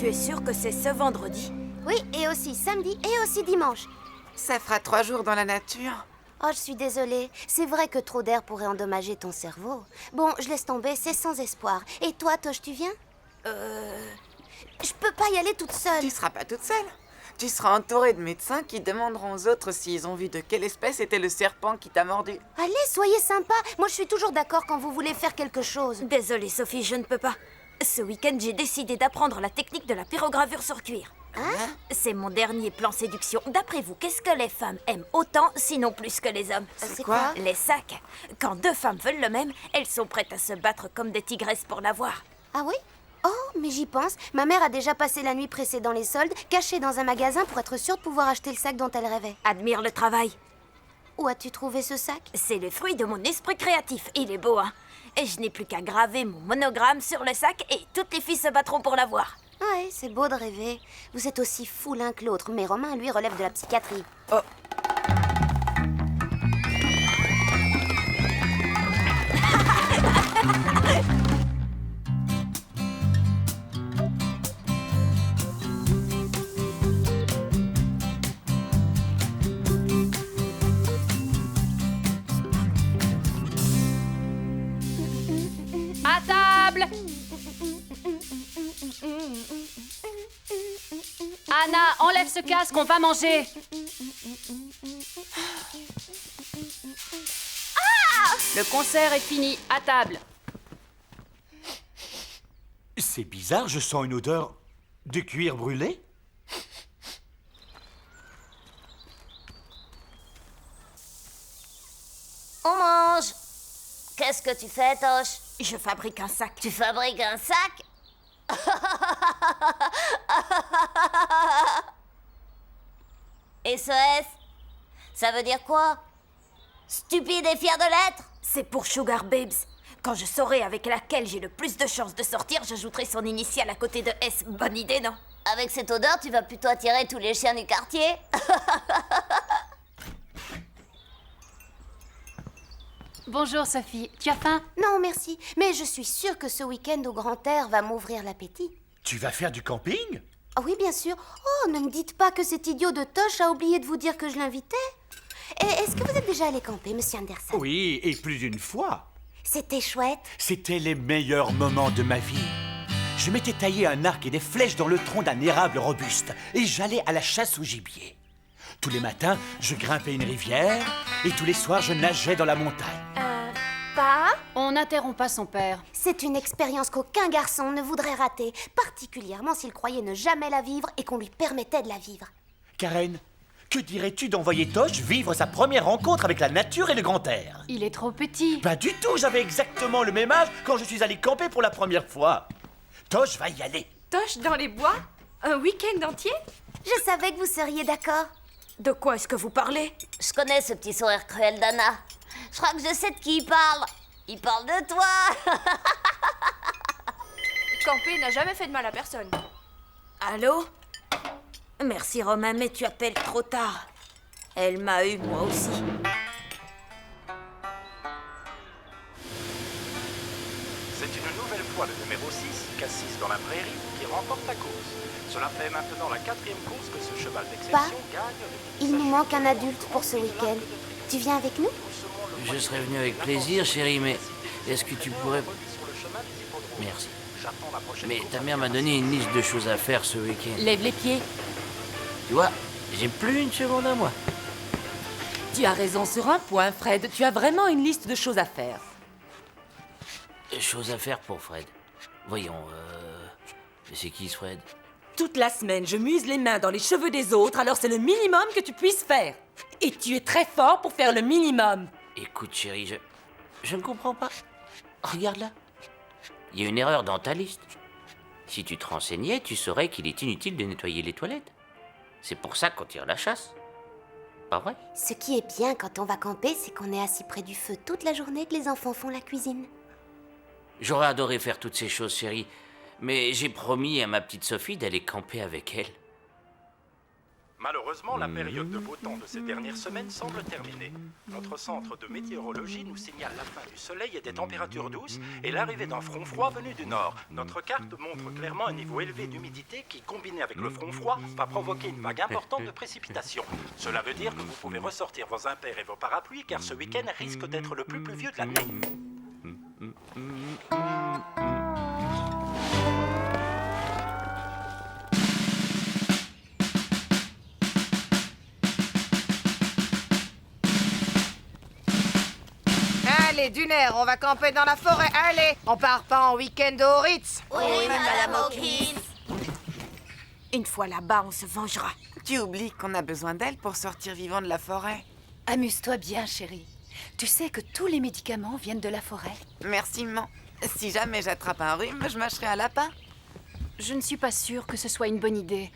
Tu es sûre que c'est ce vendredi? Oui, et aussi samedi et aussi dimanche. Ça fera 3 jours dans la nature. Oh, je suis désolée. C'est vrai que trop d'air pourrait endommager ton cerveau. Bon, je laisse tomber, c'est sans espoir. Et toi, Tosh, tu viens? Je peux pas y aller toute seule. Tu seras pas toute seule. Tu seras entourée de médecins qui demanderont aux autres s'ils ont vu de quelle espèce était le serpent qui t'a mordu. Allez, soyez sympa. Moi, je suis toujours d'accord quand vous voulez faire quelque chose. Désolée, Sophie, je ne peux pas. Ce week-end, j'ai décidé d'apprendre la technique de la pyrogravure sur cuir. Hein? C'est mon dernier plan séduction. D'après vous, qu'est-ce que les femmes aiment autant, sinon plus que les hommes? C'est quoi? Les sacs. Quand deux femmes veulent le même, elles sont prêtes à se battre comme des tigresses pour l'avoir. Ah oui? Oh, mais j'y pense. Ma mère a déjà passé la nuit pressée dans les soldes, cachée dans un magasin pour être sûre de pouvoir acheter le sac dont elle rêvait. Admire le travail. Où as-tu trouvé ce sac? C'est le fruit de mon esprit créatif. Il est beau, hein? Et je n'ai plus qu'à graver mon monogramme sur le sac et toutes les filles se battront pour l'avoir. Ouais, c'est beau de rêver. Vous êtes aussi fous l'un que l'autre, mais Romain, lui, relève de la psychiatrie. Oh, À table! Anna, enlève ce casque, on va manger! Le concert est fini, à table. C'est bizarre, je sens une odeur de cuir brûlé. On mange! Qu'est-ce que tu fais, Tosh? Je fabrique un sac. Tu fabriques un sac? SOS? Ça veut dire quoi? Stupide et fier de l'être? C'est pour Sugar Babes. Quand je saurai avec laquelle j'ai le plus de chances de sortir, j'ajouterai son initiale à côté de S. Bonne idée, non? Avec cette odeur, tu vas plutôt attirer tous les chiens du quartier. Bonjour Sophie, tu as faim? Non, merci. Mais je suis sûre que ce week-end au grand air va m'ouvrir l'appétit. Tu vas faire du camping? Ah oui, bien sûr. Oh, ne me dites pas que cet idiot de Tosh a oublié de vous dire que je l'invitais. Et est-ce que vous êtes déjà allé camper, monsieur Anderson? Oui, et plus d'une fois. C'était chouette. C'était les meilleurs moments de ma vie. Je m'étais taillé un arc et des flèches dans le tronc d'un érable robuste et j'allais à la chasse au gibier. Tous les matins, je grimpais une rivière et tous les soirs, je nageais dans la montagne. Pas? On n'interrompt pas son père. C'est une expérience qu'aucun garçon ne voudrait rater, particulièrement s'il croyait ne jamais la vivre et qu'on lui permettait de la vivre. Karen, que dirais-tu d'envoyer Tosh vivre sa première rencontre avec la nature et le grand air? Il est trop petit. Pas du tout, j'avais exactement le même âge quand je suis allé camper pour la première fois. Tosh va y aller. Tosh dans les bois? Un week-end entier? Je savais que vous seriez d'accord. De quoi est-ce que vous parlez? Je connais ce petit sourire cruel d'Anna. Je crois que je sais de qui il parle. Il parle de toi. Camper n'a jamais fait de mal à personne. Allô? Merci Romain, mais tu appelles trop tard. Elle m'a eu, moi aussi. C'est une nouvelle fois le numéro 6, Cassis dans la prairie, qui remporte la course. Cela fait maintenant la 4e course que ce cheval d'exception gagne. Il nous manque un adulte pour ce week-end. Tu viens avec nous? Je serais venu avec plaisir, chérie, mais est-ce que tu pourrais... Merci. Mais ta mère m'a donné une liste de choses à faire ce week-end. Lève les pieds. Tu vois, j'ai plus une seconde à moi. Tu as raison sur un point, Fred. Tu as vraiment une liste de choses à faire. Choses à faire pour Fred. Voyons, c'est qui ce Fred? Toute la semaine, je muse les mains dans les cheveux des autres, alors c'est le minimum que tu puisses faire. Et tu es très fort pour faire le minimum. Écoute, chérie, je ne comprends pas. Regarde là. Il y a une erreur dans ta liste. Si tu te renseignais, tu saurais qu'il est inutile de nettoyer les toilettes. C'est pour ça qu'on tire la chasse. Pas vrai? Ce qui est bien quand on va camper, c'est qu'on est assis près du feu toute la journée que les enfants font la cuisine. J'aurais adoré faire toutes ces choses, chérie. Mais j'ai promis à ma petite Sophie d'aller camper avec elle. Malheureusement, la période de beau temps de ces dernières semaines semble terminée. Notre centre de météorologie nous signale la fin du soleil et des températures douces et l'arrivée d'un front froid venu du nord. Notre carte montre clairement un niveau élevé d'humidité qui, combiné avec le front froid, va provoquer une vague importante de précipitations. Cela veut dire que vous pouvez ressortir vos impairs et vos parapluies car ce week-end risque d'être le plus pluvieux de l'année. Allez, Dunaire, on va camper dans la forêt, allez! On part pas en week-end au Ritz! Oui, Madame Hawkins. Une fois là-bas, on se vengera. Tu oublies qu'on a besoin d'elle pour sortir vivant de la forêt. Amuse-toi bien, chérie. Tu sais que tous les médicaments viennent de la forêt. Merci, maman. Si jamais j'attrape un rhume, je mâcherai un lapin. Je ne suis pas sûre que ce soit une bonne idée.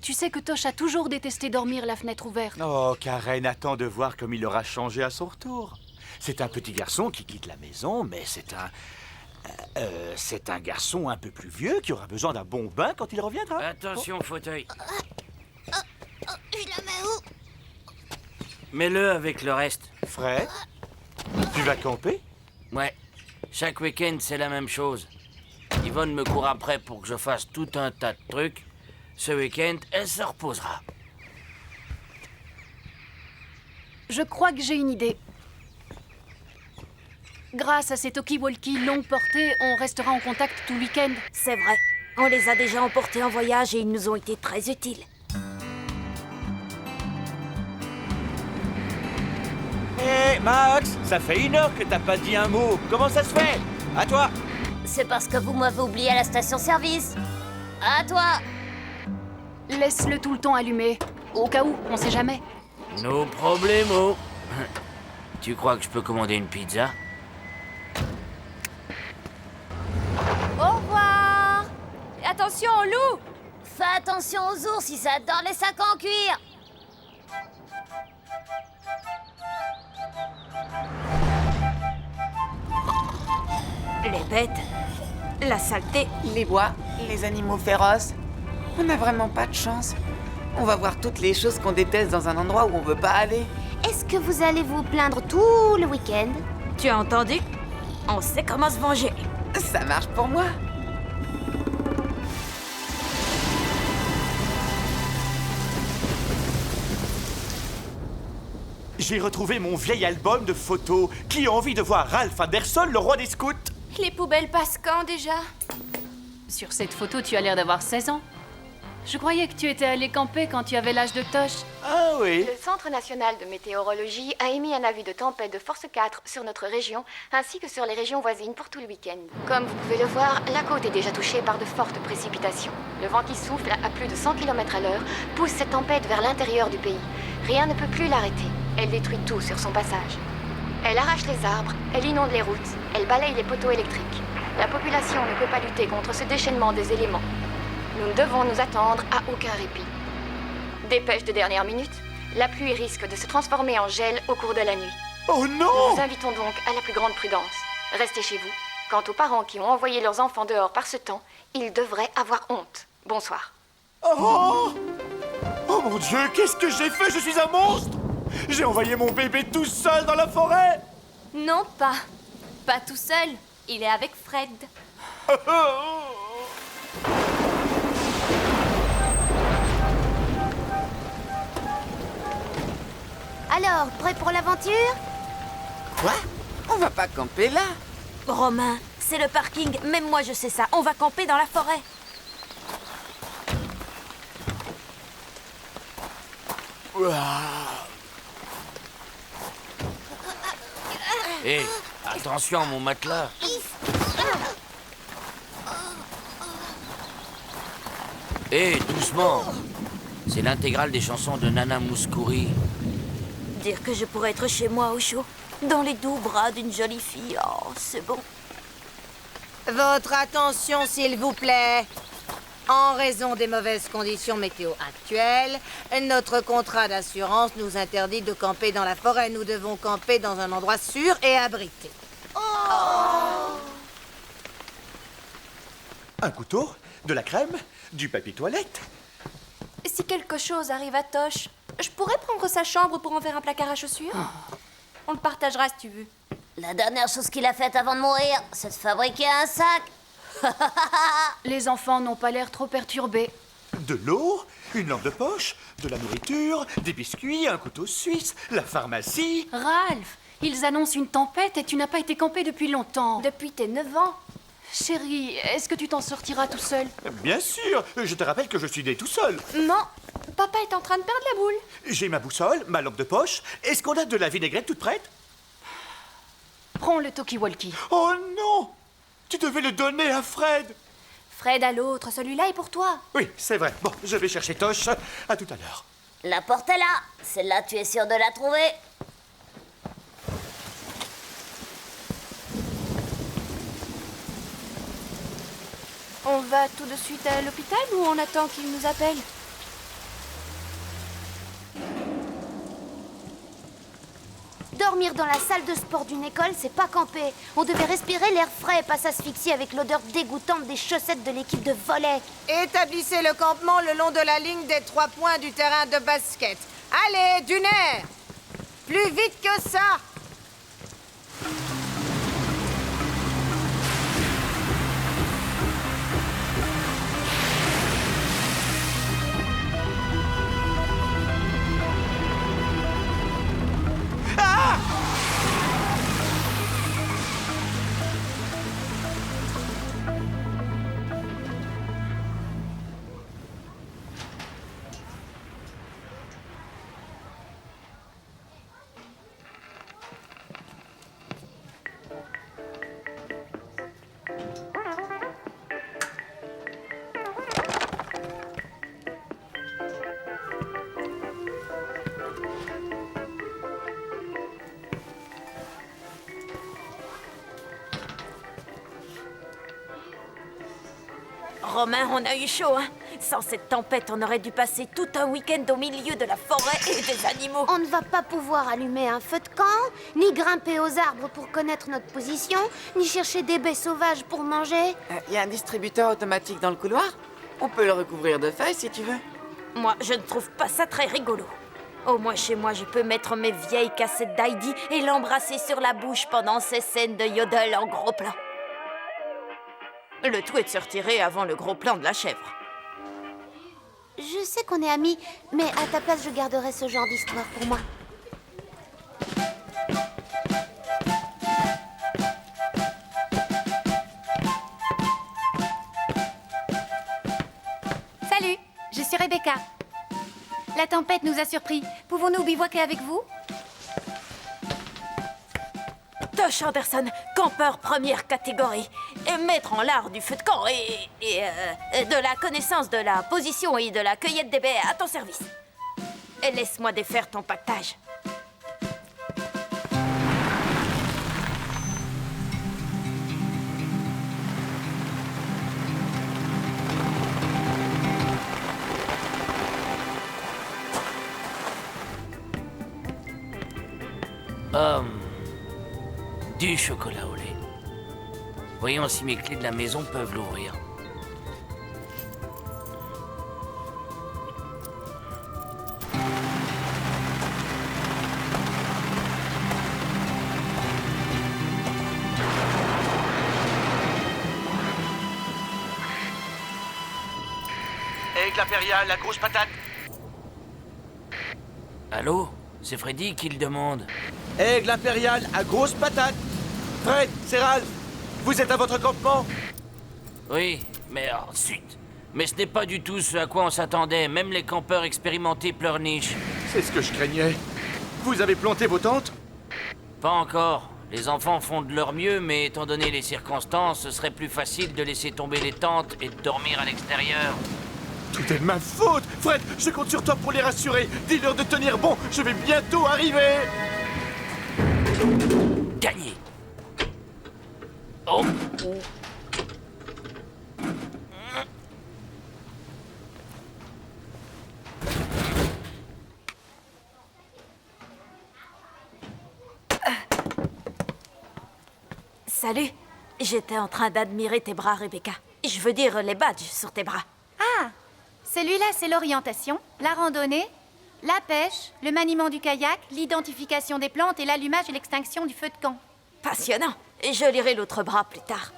Tu sais que Tosh a toujours détesté dormir la fenêtre ouverte. Oh, Karen attend de voir comme il aura changé à son retour. C'est un petit garçon qui quitte la maison, mais c'est un garçon un peu plus vieux qui aura besoin d'un bon bain quand il reviendra. Attention, fauteuil. Je la mets où? Mets-le avec le reste. Fred, tu vas camper? Ouais. Chaque week-end, c'est la même chose. Yvonne me court après pour que je fasse tout un tas de trucs. Ce week-end, elle se reposera. Je crois que j'ai une idée. Grâce à ces talkie-walkie longue portée, on restera en contact tout le week-end. C'est vrai. On les a déjà emportés en voyage et ils nous ont été très utiles. Hé, Max, ça fait 1 heure que t'as pas dit un mot. Comment ça se fait? À toi. C'est parce que vous m'avez oublié à la station-service. À toi! Laisse-le tout le temps allumé. Au cas où, on sait jamais. No problemo. Tu crois que je peux commander une pizza? Au revoir. Et attention aux loups. Fais attention aux ours, ils adorent les sacs en cuir. Les bêtes, la saleté. Les bois, les animaux féroces. On n'a vraiment pas de chance. On va voir toutes les choses qu'on déteste dans un endroit où on veut pas aller. Est-ce que vous allez vous plaindre tout le week-end? Tu as entendu? On sait comment se venger. Ça marche pour moi. J'ai retrouvé mon vieil album de photos. Qui a envie de voir Ralph Anderson, le roi des scouts? Les poubelles passent quand déjà? Sur cette photo, tu as l'air d'avoir 16 ans. Je croyais que tu étais allé camper quand tu avais l'âge de Tosh. Ah oui. Le Centre national de météorologie a émis un avis de tempête de force 4 sur notre région, ainsi que sur les régions voisines pour tout le week-end. Comme vous pouvez le voir, la côte est déjà touchée par de fortes précipitations. Le vent qui souffle à plus de 100 km/h pousse cette tempête vers l'intérieur du pays. Rien ne peut plus l'arrêter. Elle détruit tout sur son passage. Elle arrache les arbres, elle inonde les routes, elle balaye les poteaux électriques. La population ne peut pas lutter contre ce déchaînement des éléments. Nous ne devons nous attendre à aucun répit. Dépêche de dernière minute, la pluie risque de se transformer en gel au cours de la nuit. Oh non! Nous vous invitons donc à la plus grande prudence. Restez chez vous. Quant aux parents qui ont envoyé leurs enfants dehors par ce temps, ils devraient avoir honte. Bonsoir. Oh! Oh mon Dieu, qu'est-ce que j'ai fait? Je suis un monstre! J'ai envoyé mon bébé tout seul dans la forêt! Non, pas. Pas tout seul. Il est avec Fred. Alors, prêt pour l'aventure? Quoi? On va pas camper là? Romain, c'est le parking. Même moi, je sais ça. On va camper dans la forêt. Hé, attention à mon matelas. Hé, doucement. C'est l'intégrale des chansons de Nana Mouskouri. Dire que je pourrais être chez moi au chaud, dans les doux bras d'une jolie fille. Oh, c'est bon. Votre attention, s'il vous plaît. En raison des mauvaises conditions météo actuelles, notre contrat d'assurance nous interdit de camper dans la forêt. Nous devons camper dans un endroit sûr et abrité. Un couteau, de la crème, du papier toilette. si quelque chose arrive à Tosh, je pourrais prendre sa chambre pour en faire un placard à chaussures. On le partagera si tu veux. La dernière chose qu'il a faite avant de mourir, c'est de fabriquer un sac. Les enfants n'ont pas l'air trop perturbés. De l'eau, une lampe de poche, de la nourriture, des biscuits, un couteau suisse, la pharmacie. Ralph, ils annoncent une tempête et tu n'as pas été campé depuis longtemps. Depuis tes 9 ans. Chérie, est-ce que tu t'en sortiras tout seul? Bien sûr, je te rappelle que je suis né tout seul. Non, papa est en train de perdre la boule. J'ai ma boussole, ma lampe de poche. Est-ce qu'on a de la vinaigrette toute prête? Prends le talkie-walkie. Oh non! Tu devais le donner à Fred. Fred à l'autre, celui-là est pour toi. Oui, c'est vrai. Bon, je vais chercher Tosh. À tout à l'heure. La porte est là. Celle-là, tu es sûr de la trouver? On va tout de suite à l'hôpital ou on attend qu'il nous appelle? Dormir dans la salle de sport d'une école, c'est pas camper. On devait respirer l'air frais et pas s'asphyxier avec l'odeur dégoûtante des chaussettes de l'équipe de volley. Établissez le campement le long de la ligne des 3 points du terrain de basket. Allez, d'une aire! Plus vite que ça! Romain, on a eu chaud, hein? Sans cette tempête, on aurait dû passer tout un week-end au milieu de la forêt et des animaux. On ne va pas pouvoir allumer un feu de camp, ni grimper aux arbres pour connaître notre position, ni chercher des baies sauvages pour manger. Il y a un distributeur automatique dans le couloir? On peut le recouvrir de feuilles si tu veux. Moi, je ne trouve pas ça très rigolo. Au moins, chez moi, je peux mettre mes vieilles cassettes d'Heidi et l'embrasser sur la bouche pendant ces scènes de yodel en gros plan. Le tout est de se retirer avant le gros plan de la chèvre. Je sais qu'on est amis, mais à ta place, je garderai ce genre d'histoire pour moi. Salut, je suis Rebecca. La tempête nous a surpris. Pouvons-nous bivouaquer avec vous? Tosh Anderson, campeur première catégorie. Et maître en l'art du feu de camp et de la connaissance de la position et de la cueillette des baies à ton service. Et laisse-moi défaire ton pactage. Du chocolat au lait. Voyons si mes clés de la maison peuvent l'ouvrir. Aigle impérial, la grosse patate. Allô? C'est Freddy qui le demande. Aigle impérial à grosse patate. Fred, c'est Ralph. Vous êtes à votre campement? Oui, mais zut. Mais ce n'est pas du tout ce à quoi on s'attendait. Même les campeurs expérimentés pleurnichent. C'est ce que je craignais. Vous avez planté vos tentes? Pas encore. Les enfants font de leur mieux, mais étant donné les circonstances, ce serait plus facile de laisser tomber les tentes et de dormir à l'extérieur. Tout est de ma faute. Fred, je compte sur toi pour les rassurer. Dis-leur de tenir bon. Je vais bientôt arriver. Gagné. Oh. Salut. J'étais en train d'admirer tes bras, Rebecca. Je veux dire les badges sur tes bras. Ah, Celui-là, c'est l'orientation, la randonnée, la pêche, le maniement du kayak, l'identification des plantes et l'allumage et l'extinction du feu de camp. Passionnant. Et je lirai l'autre bras plus tard.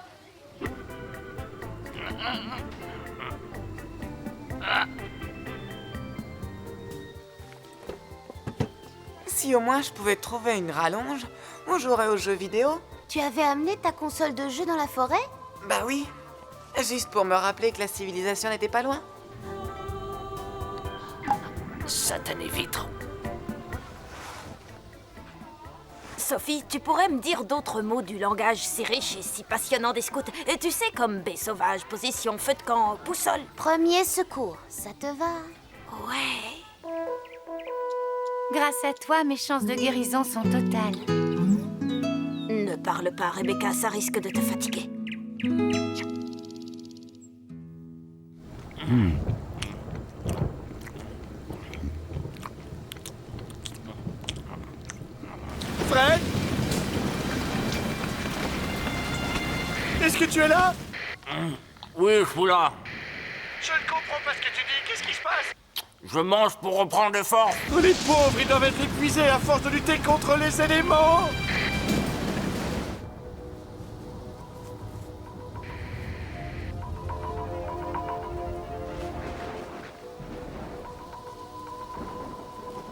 Si au moins je pouvais trouver une rallonge, on jouerait aux jeux vidéo. Tu avais amené ta console de jeu dans la forêt? Bah oui, juste pour me rappeler que la civilisation n'était pas loin. Satané vitre. Sophie, tu pourrais me dire d'autres mots du langage si riche et si passionnant des scouts? Et tu sais, comme baie sauvage, position, feu de camp, boussole. Premier secours, ça te va? Ouais. Grâce à toi, mes chances de guérison sont totales. Ne parle pas, Rebecca, ça risque de te fatiguer. Fred? Est-ce que tu es là? Oui, je suis là. Je ne comprends pas ce que tu dis. Qu'est-ce qui se passe? Je mange pour reprendre des forces. Oh, les pauvres, ils doivent être épuisés à force de lutter contre les éléments.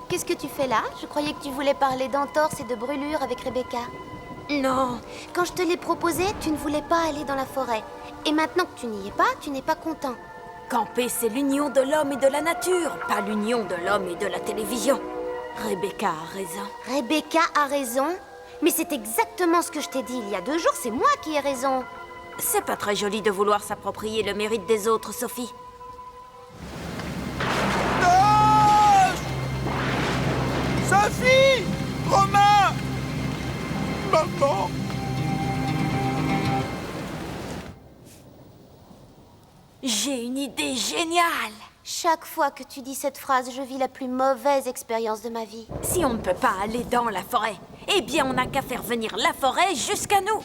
Qu'est-ce que tu fais là? Je croyais que tu voulais parler d'entorse et de brûlure avec Rebecca. Non. Quand je te l'ai proposé, tu ne voulais pas aller dans la forêt. Et maintenant que tu n'y es pas, tu n'es pas content. Camper, c'est l'union de l'homme et de la nature, pas l'union de l'homme et de la télévision. Rebecca a raison. Rebecca a raison? Mais c'est exactement ce que je t'ai dit il y a 2 jours, c'est moi qui ai raison. C'est pas très joli de vouloir s'approprier le mérite des autres, Sophie. Sophie! Romain! Maman! J'ai une idée géniale! Chaque fois que tu dis cette phrase, je vis la plus mauvaise expérience de ma vie. Si on ne peut pas aller dans la forêt, eh bien on n'a qu'à faire venir la forêt jusqu'à nous.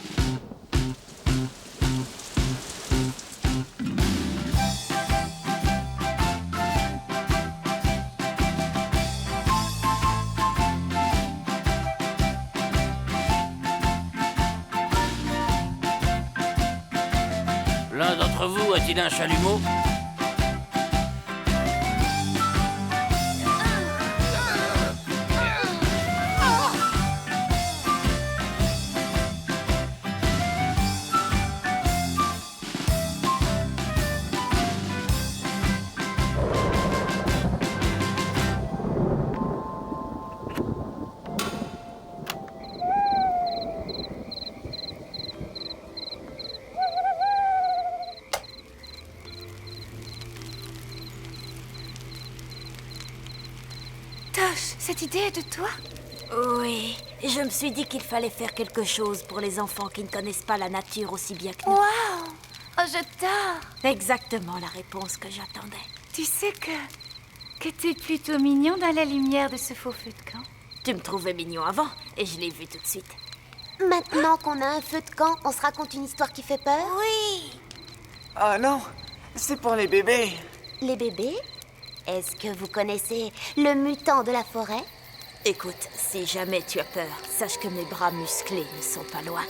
L'un d'entre vous a-t-il un chalumeau? Tosh, cette idée est de toi? Oui, je me suis dit qu'il fallait faire quelque chose pour les enfants qui ne connaissent pas la nature aussi bien que nous. Waouh! Oh, j'adore! Exactement la réponse que j'attendais. Tu sais que t'es plutôt mignon dans la lumière de ce faux feu de camp. Tu me trouvais mignon avant, et je l'ai vu tout de suite. Maintenant qu'on a un feu de camp, on se raconte une histoire qui fait peur? Oui! Oh non, c'est pour les bébés. Les bébés? Est-ce que vous connaissez le mutant de la forêt? Écoute, si jamais tu as peur, sache que mes bras musclés ne sont pas loin.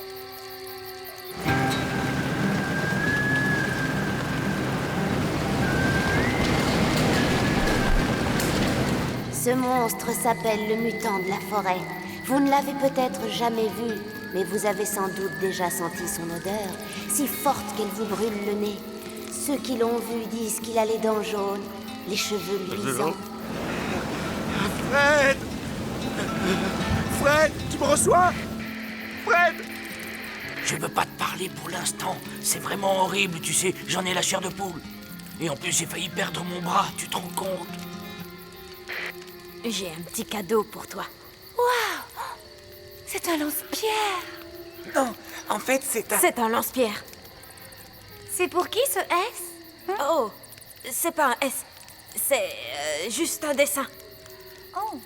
Ce monstre s'appelle le mutant de la forêt. Vous ne l'avez peut-être jamais vu, mais vous avez sans doute déjà senti son odeur, si forte qu'elle vous brûle le nez. Ceux qui l'ont vu disent qu'il a les dents jaunes, les cheveux luisants. Fred! Fred, tu me reçois? Fred! Je peux pas te parler pour l'instant. C'est vraiment horrible, tu sais. J'en ai la chair de poule. Et en plus, j'ai failli perdre mon bras, tu te rends compte? J'ai un petit cadeau pour toi. Waouh! C'est un lance-pierre! Non, en fait, c'est un... C'est un lance-pierre. C'est pour qui ce S? Oh, c'est pas un S. C'est juste un dessin. Oh!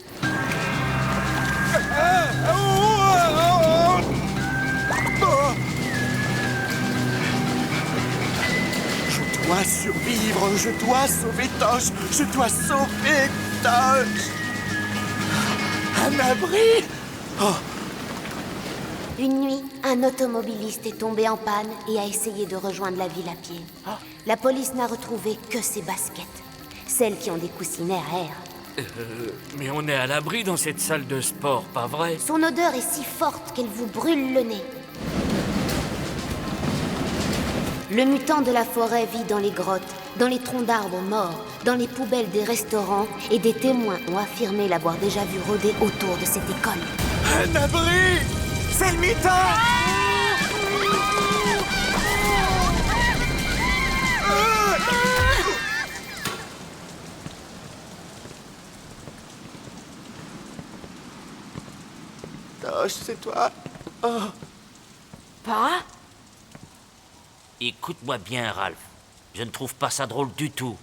Je dois survivre, je dois sauver Tosh, je dois sauver Tosh. Un abri. Oh. Une nuit, un automobiliste est tombé en panne et a essayé de rejoindre la ville à pied. La police n'a retrouvé que ses baskets, celles qui ont des coussinets à air. Mais on est à l'abri dans cette salle de sport, pas vrai? Son odeur est si forte qu'elle vous brûle le nez. Le mutant de la forêt vit dans les grottes, dans les troncs d'arbres morts, dans les poubelles des restaurants, et des témoins ont affirmé l'avoir déjà vu rôder autour de cette école. Un abri! C'est le mutant! Tosh, c'est toi? Oh. Pas? Écoute-moi bien, Ralph. Je ne trouve pas ça drôle du tout.